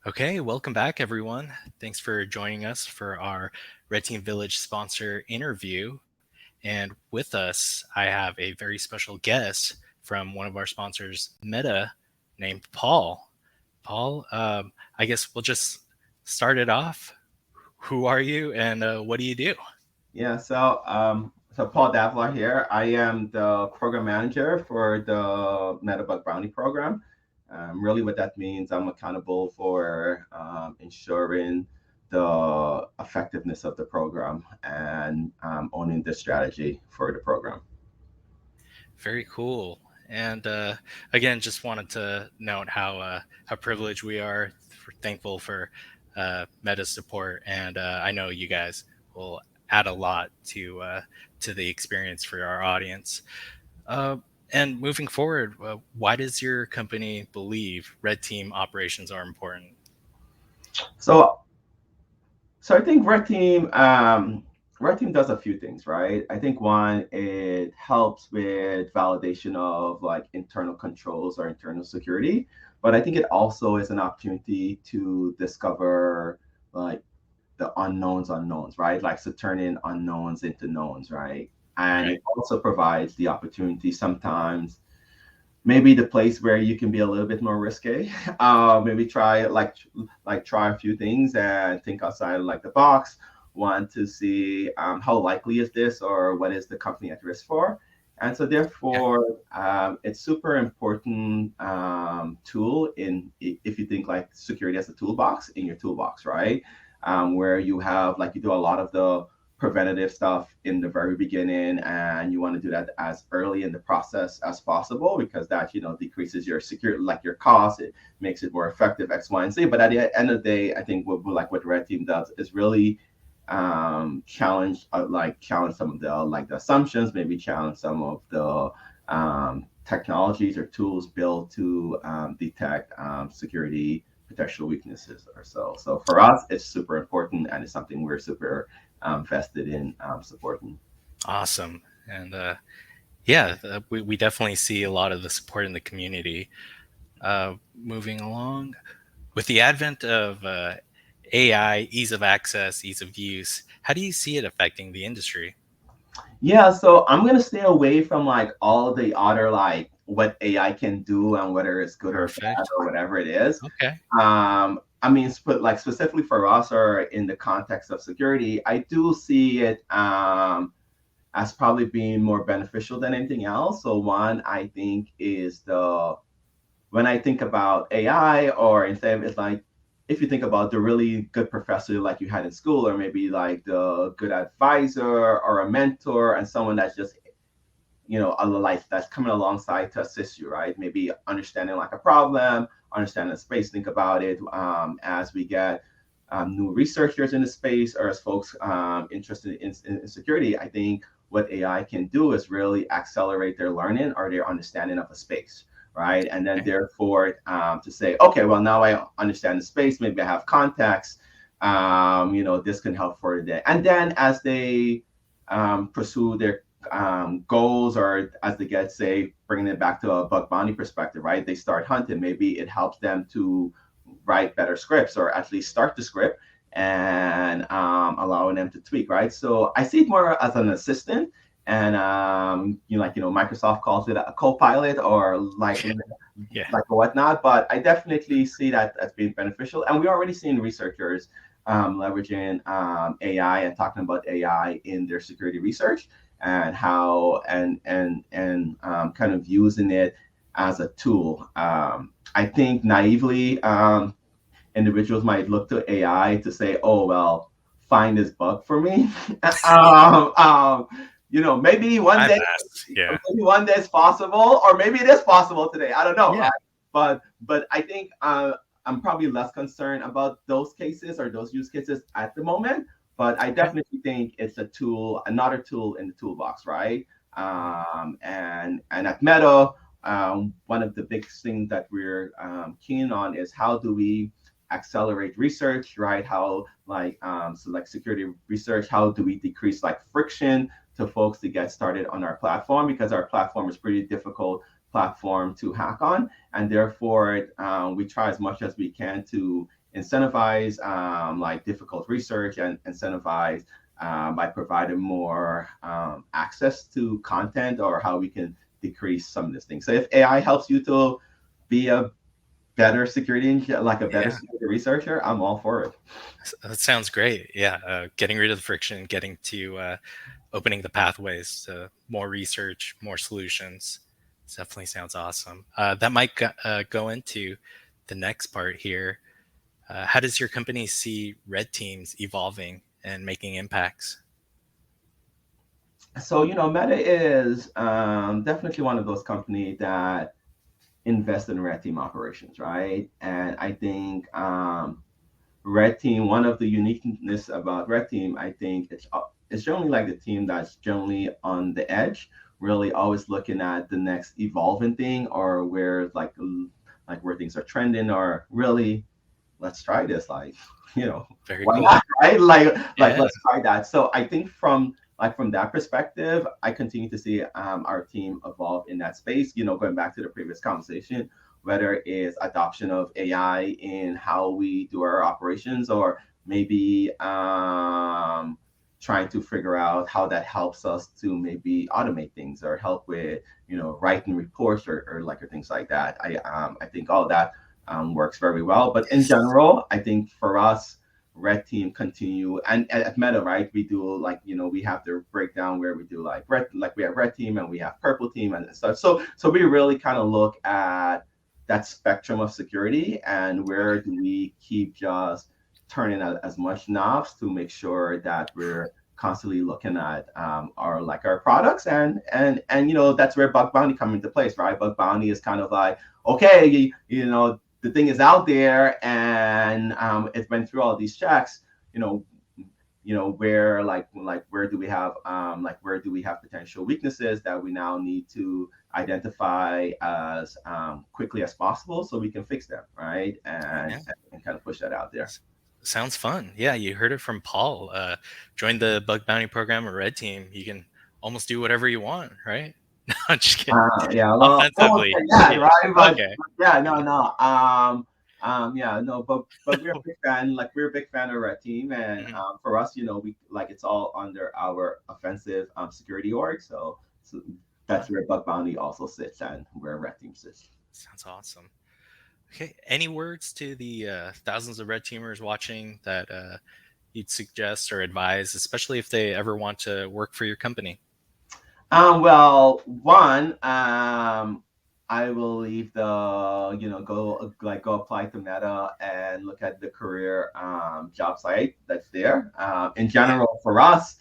Okay, welcome back, everyone. Thanks for joining us for our Red Team Village sponsor interview. And with us, I have a very special guest from one of our sponsors, Meta, named Paul. Paul, I guess we'll just start it off. Who are you and what do you do? Yeah, so Paul Davlar here. I am the program manager for the Metabug Brownie program. Really, what that means, I'm accountable for ensuring the effectiveness of the program and owning the strategy for the program. Very cool. And again, just wanted to note how privileged we are. Thankful for Meta's support, and I know you guys will add a lot to the experience for our audience. Uh, and moving forward, why does your company believe red team operations are important? So, so I think Red Team does a few things, right? I think one, it helps with validation of like internal controls or internal security, but I think it also is an opportunity to discover like the unknowns, right? Like so turning unknowns into knowns, right? And Right. it also provides the opportunity sometimes maybe the place where you can be a little bit more risque. Maybe try try a few things and think outside of like the box. Want to see how likely is this or what is the company at risk for. And so Yeah. therefore, it's super important tool in if you think like security as a toolbox in your toolbox, right? Where you have like you do a lot of the preventative stuff in the very beginning and you want to do that as early in the process as possible because that decreases your security like your cost. It makes it more effective, X, Y, and Z. But at the end of the day, I think what the red team does is really challenge some of the like the assumptions, maybe challenge some of the technologies or tools built to detect security potential weaknesses or so. So for us, it's super important and it's something we're super vested in supporting. Awesome. And yeah, we definitely see a lot of the support in the community. Moving along, with the advent of AI, ease of access, ease of use, how do you see it affecting the industry? Yeah, so I'm gonna stay away from like all the other like what AI can do and whether it's good or bad Perfect. or whatever it is. Okay. I mean, like specifically for us or in the context of security, I do see it as probably being more beneficial than anything else. So one, I think is the when I think about AI or instead it's like if you think about the really good professor like you had in school, or maybe like the good advisor or a mentor and someone that's just a life that's coming alongside to assist you, right? Maybe understanding like a problem, understanding the space, think about it as we get new researchers in the space or as folks interested in security. I think what AI can do is really accelerate their learning or their understanding of a space, right? And then Okay. therefore to say, okay, well, now I understand the space, maybe I have context, this can help for the day. And then as they pursue their goals or as they get say bringing it back to a bug bounty perspective, right, they start hunting, maybe it helps them to write better scripts or at least start the script and allowing them to tweak, right? So I see it more as an assistant and Microsoft calls it a co-pilot or Yeah. like whatnot, but I definitely see that as being beneficial. And we're already seeing researchers leveraging AI and talking about AI in their security research and how and kind of using it as a tool. I think naively, individuals might look to AI to say, "Oh well, find this bug for me." Maybe one I've day, asked. Yeah. it's possible, or maybe it is possible today. I don't know, Yeah. right? But I think I'm probably less concerned about those cases or those use cases at the moment. But I Okay. definitely think it's a tool, another tool in the toolbox, right? Mhm. And at Meta, one of the big things that we're keen on is how do we accelerate research, right? How so like security research, how do we decrease like friction to folks to get started on our platform because our platform is pretty difficult platform to hack on, and therefore we try as much as we can to incentivize like difficult research and incentivize by providing more access to content or how we can decrease some of these things. So if AI helps you to be a better like a better Yeah, security researcher, I'm all for it. that sounds great. Yeah, getting rid of the friction, getting to opening the pathways to more research, more solutions. Definitely sounds awesome. That might go into the next part here. How does your company see red teams evolving and making impacts? So, Meta is definitely one of those companies that invest in red team operations, right? And I think red team, one of the uniqueness about red team, I think it's generally like the team that's generally on the edge, really always looking at the next evolving thing or where like where things are trending or really let's try this, like Very why not, cool. right? Like Yeah. let's try that. So I think from that perspective, I continue to see our team evolve in that space, going back to the previous conversation, whether it's adoption of AI in how we do our operations or maybe trying to figure out how that helps us to maybe automate things or help with writing reports or things like that. I think all that works very well. But in general, I think for us, red team continue and at Meta, right? We do like we have the breakdown where we do like we have red team and we have purple team and stuff. So we really kind of look at that spectrum of security and where do we keep just turning out as much knobs to make sure that we're constantly looking at our products and that's where bug bounty come into place, right? Bug bounty is kind of like okay, the thing is out there and it's been through all these checks, you know, where where do we have where do we have potential weaknesses that we now need to identify as quickly as possible so we can fix them, right? Yeah. And kind of push that out there. S- Sounds fun. Yeah, you heard it from Paul. Join the bug bounty program or red team. You can almost do whatever you want, right? No, I'm just kidding. Yeah, well, I won't Offensively. say that, Yeah. right? But Okay. yeah, no, Yeah. no. Yeah, no, but we're a big fan. Like we're a big fan of Red Team, and Mhm. for us, we like it's all under our offensive security org. So that's Fun. where Bug Bounty also sits, and where Red Team sits. Sounds awesome. Okay. Any words to the thousands of red teamers watching that you'd suggest or advise, especially if they ever want to work for your company? Well, one, I will leave the, go apply to Meta and look at the career job site that's there. In Yeah. general, for us,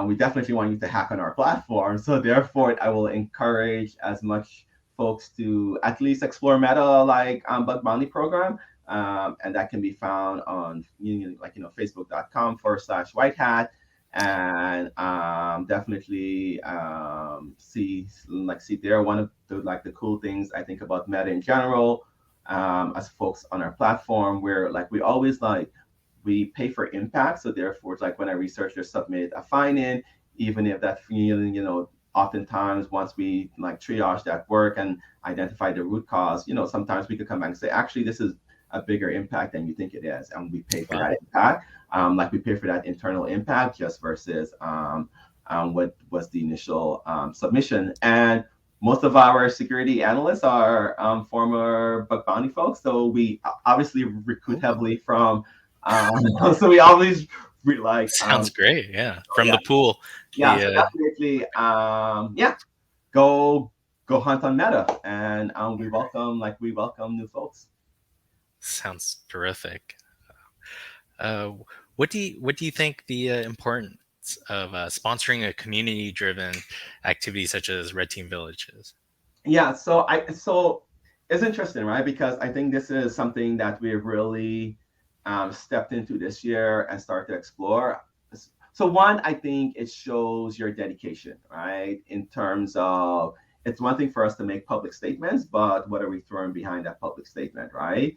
we definitely want you to hack on our platform. So therefore, I will encourage as much folks to at least explore Meta bug bounty program. And that can be found on facebook.com/white hat and definitely see there one of the cool things I think about Meta in general as folks on our platform where we always we pay for impact. So therefore, it's like when a researcher submit a finding, even if that feeling, oftentimes once we triage that work and identify the root cause, sometimes we could come back and say, actually, this is a bigger impact than you think it is, and we pay for Wow. that impact. Like we pay for that internal impact just versus what was the initial submission. And most of our security analysts are former bug bounty folks, so we obviously recruit Cool. heavily from so we always like Sounds great. Yeah. oh, From yeah, the pool. yeah. The So definitely yeah, go hunt on Meta, and we welcome new folks. sounds terrific. Uh, what do you think the importance of sponsoring a community-driven activity such as Red Team Village is? Yeah, so it's interesting, right? Because I think this is something that we've really stepped into this year and start to explore. So one, I think it shows your dedication, right? In terms of it's one thing for us to make public statements, but what are we throwing behind that public statement, right?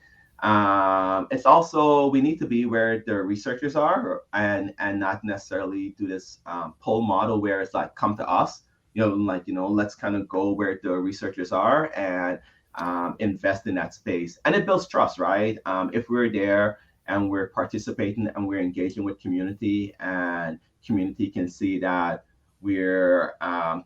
It's also we need to be where the researchers are and not necessarily do this poll model where it's like come to us let's kind of go where the researchers are and invest in that space. And it builds trust, right? If we're there and we're participating and we're engaging with community, and community can see that we're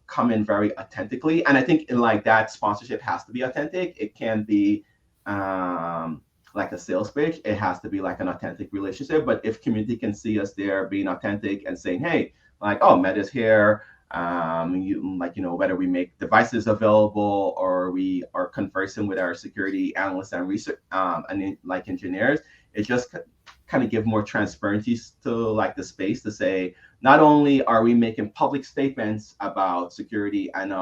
coming very authentically. And I think in like that, sponsorship has to be authentic. It can be um, like a sales pitch. It has to be like an authentic relationship. But if community can see us there being authentic and saying, hey, like, oh, Meta's here. Whether we make devices available or we are conversing with our security analysts and research like engineers, it just kind of give more transparency to like the space to say not only are we making public statements about security and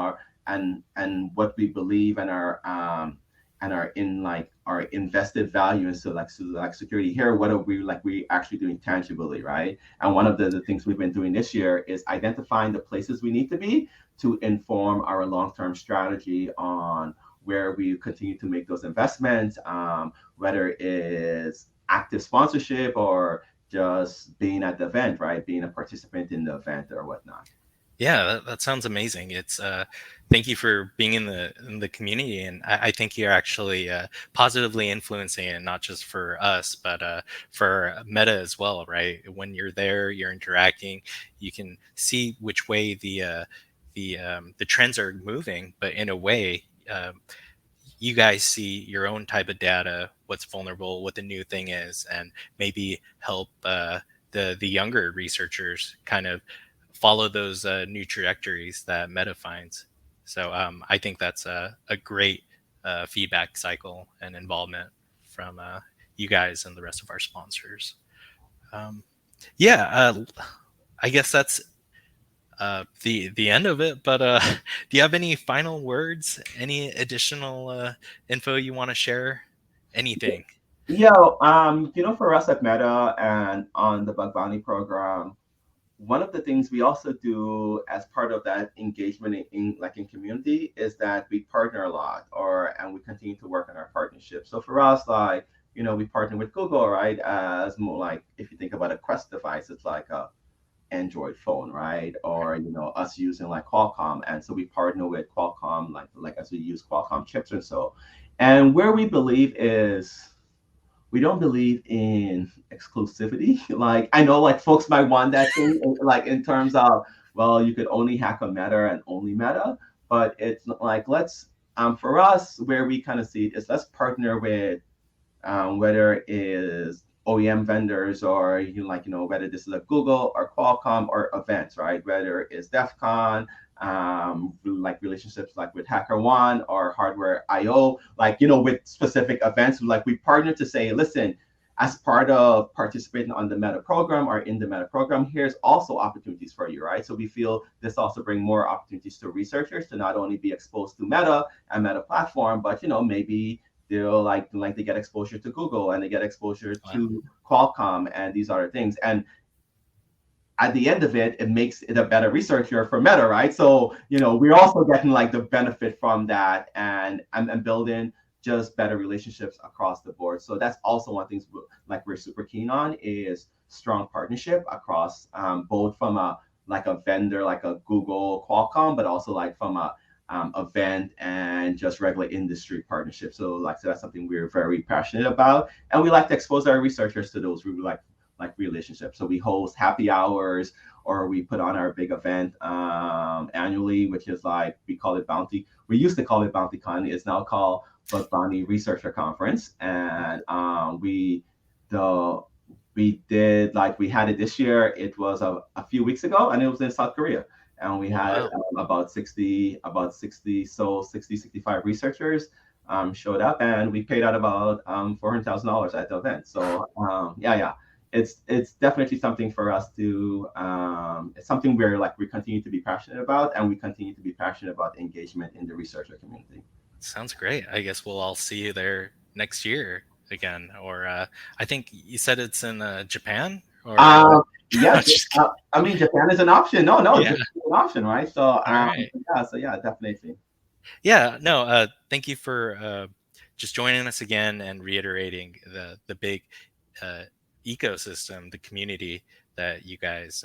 and what we believe and are in like our invested value into like security here, what are we actually doing tangibly, right? And one of the things we've been doing this year is identifying the places we need to be to inform our long-term strategy on where we continue to make those investments, whether it is active sponsorship or just being at the event, right? Being a participant in the event or whatnot. Yeah, that sounds amazing. It's thank you for being in the community, and I think you're actually positively influencing it, not just for us, but for Meta as well, right? When you're there, you're interacting, you can see which way the trends are moving, but in a way. You guys see your own type of data, what's vulnerable, what the new thing is, and maybe help the younger researchers kind of follow those new trajectories that Meta finds. So I think that's a great feedback cycle and involvement from you guys and the rest of our sponsors. Um, yeah, I guess that's the end of it. But do you have any final words? Any additional info you want to share? Anything? Yeah, for us at Meta and on the Bug Bounty program, one of the things we also do as part of that engagement in community is that we partner a lot or and we continue to work on our partnership. So for us, like, we partner with Google, right? As more like if you think about a Quest device, it's like a Android phone, right? Or us using like Qualcomm, and so we partner with Qualcomm, like as we use Qualcomm chips and so. And where we believe is we don't believe in exclusivity. Like I know like folks might want that thing like in terms of well, you could only hack a Meta and only Meta, but it's not like let's for us where we kind of see it is let's partner with whether it is OEM vendors or whether this is a Google or Qualcomm or events, right? Whether it's DEF CON, like relationships like with HackerOne or Hardware IO, with specific events, like we partner to say, listen, as part of participating on the Meta program or in the Meta program, here's also opportunities for you, right? So we feel this also bring more opportunities to researchers to not only be exposed to Meta and Meta platform, but maybe they'll like they get exposure to Google and they get exposure Wow. to Qualcomm and these other things. And at the end of it, it makes it a better researcher for Meta, right? So, we're also getting like the benefit from that and building just better relationships across the board. So that's also one thing like we're super keen on is strong partnership across both from a vendor like a Google, Qualcomm, but also like from a event and just regular industry partnership. So that's something we're very passionate about, and we like to expose our researchers to those really like relationships. So we host happy hours or we put on our big event annually, which is like we call it Bounty. We used to call it BountyCon. It's now called Bug Bounty Researcher Conference, and the we did like we had it this year. It was a few weeks ago, and it was in South Korea. And we Oh, had wow. about 60 65 researchers showed up, and we paid out about $400,000 at the event. So yeah, it's definitely something for us to it's something we continue to be passionate about, and we continue to be passionate about engagement in the researcher community. Sounds great. I guess we'll all see you there next year again. Or I think you said it's in Japan. Or um yeah, just kidding. I mean Japan is an option. No, Yeah. Japan is an option, right? So All right. yeah, definitely. Yeah. No. Thank you for just joining us again and reiterating the big uh, ecosystem, the community that you guys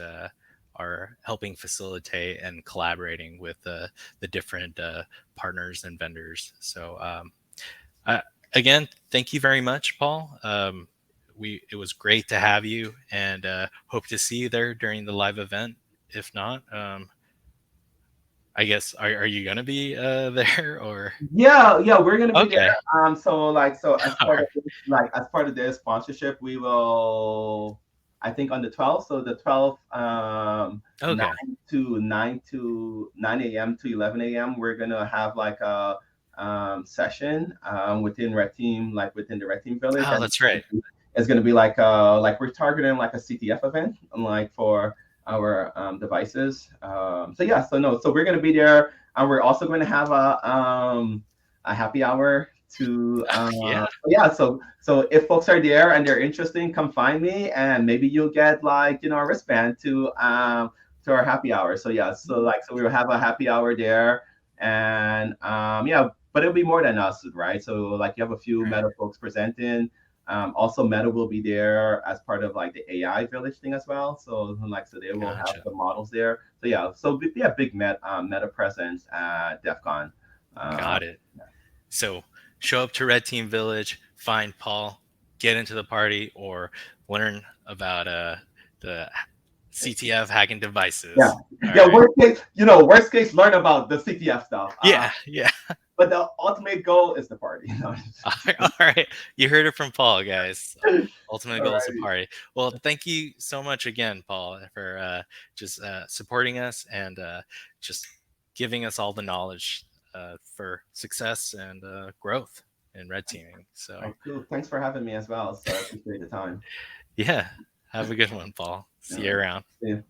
are helping facilitate and collaborating with the different partners and vendors. So uh, again, thank you very much, Paul. It was great to have you, and hope to see you there during the live event. If not, I guess are you gonna be there or Yeah, yeah, we're gonna be there. okay? So as All part of right. this, as part of their sponsorship, we will, I think on the 12th. So the 12th, Okay. 9 a.m. to 11 a.m. We're gonna have like a session within Red Team, like within the Red Team Village, Oh, and that's right. it's gonna be like we're targeting like a CTF event, like for our devices. So yeah, so no, so we're gonna be there, and we're also going to have a happy hour to Yeah. yeah. So if folks are there and they're interested, come find me, and maybe you'll get like a wristband to our happy hour. So yeah, so we'll have a happy hour there, and yeah, but it'll be more than us, right? So like you have a few Right. Meta folks presenting. Also, Meta will be there as part of like the AI village thing as well. So they will have Gotcha. the models there. So yeah, so yeah, big Meta presence at DEF CON. Uh, Got it. So show up to Red Team Village, find Paul, get into the party, or learn about the CTF hacking yeah, devices. All yeah. right. Worst case, learn about the CTF stuff. Yeah. Yeah. But the ultimate goal is the party. No, All right. You heard it from Paul, guys. Ultimate all goal is to right. party. Well, thank you so much again, Paul, for just supporting us and just giving us all the knowledge for success and growth in red teaming. All So, right, cool. Thanks for having me as well. So I appreciate the time. yeah, have a good one, Paul. See you Yeah. around. See you.